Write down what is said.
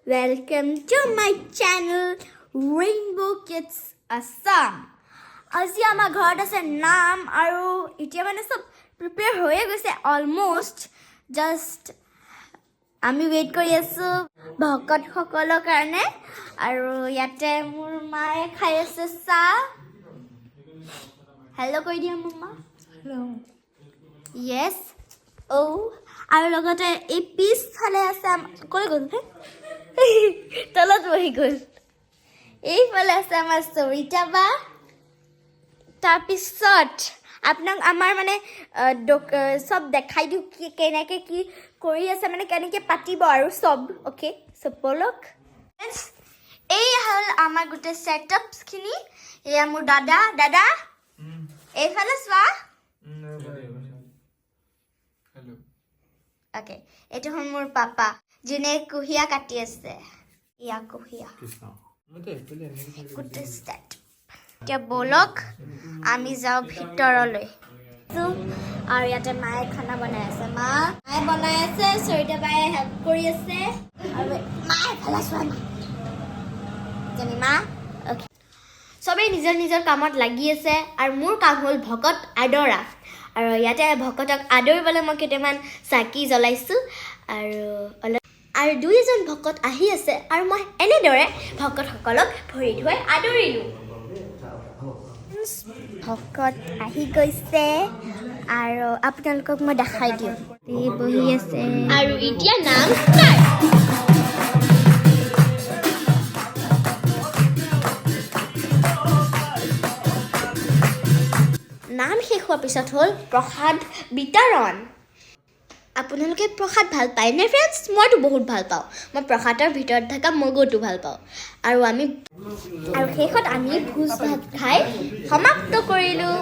Welcome to my channel Rainbow Kids Assam. আজি আমাৰ ঘৰত আছে নাম আৰু এতিয়া মানে সব প্ৰিপেয়াৰ হৈ গৈছে অলমোষ্ট জাস্ট আমি ৱেইট কৰি আছো ভকত সকলৰ কাৰণে আৰু ইয়াতে মোৰ মায়ে খাই আছে চাহ হেল্ল কৈ দিয়া মম্মা হেল্ল yes আৰু লগতে এই পিছ ফালে আছে কৈ গ'ল তলত বহি গ'ল এইফালে আছে আমাৰ সৰিতা বা তাৰপিছত আপোনাক আমাৰ মানে সব দেখাই দিওঁ কি কেনেকৈ কি কৰি আছে মানে কেনেকৈ পাতিব আৰু সব অ'কে সব বলক এই হ'ল আমাৰ গোটেই ছেটআপছখিনি এয়া মোৰ দাদা এইফালে চোৱা অ'কে এইটো হ'ল মোৰ পাপা যোনে কুঁহিয়া কাটি আছে ইয়া কুঁহিয়া গোটেই ছেট এতিয়া বলক আমি যাওঁ ভিতৰলৈ আৰু ইয়াতে মায়ে খানা বনাই আছে মায়ে বনাই আছে সৰিতা বায়ে হেল্প কৰি আছে আৰু মায়ে ভালা চোৱা জানি মা অ'কে চবেই নিজৰ নিজৰ কামত লাগি আছে আৰু মোৰ কাম হ'ল ভকত আদৰা আৰু ইয়াতে ভকতক আদৰিবলৈ মই কেইটামান চাকি জ্বলাইছোঁ আৰু দুই এজন ভকত আহি আছে আৰু মই এনেদৰে ভকতসকলক ভৰি ধুৱাই আদৰিলোঁ ভকত আহি গৈছে আৰু আপোনালোকক মই দেখাই দিওঁ এই বহি আছে আৰু এতিয়া নাম নাম শেষ হোৱাৰ পিছত হ'ল প্ৰসাদ বিতৰণ আপোনালোকে প্ৰসাদ ভাল পায়নে ফ্ৰেণ্ডছ মইতো বহুত ভাল পাওঁ মই প্ৰসাদৰ ভিতৰত থকা মগুটো ভাল পাওঁ আৰু শেষত আমি ভোজ ভাত খাই সমাপ্ত কৰিলোঁ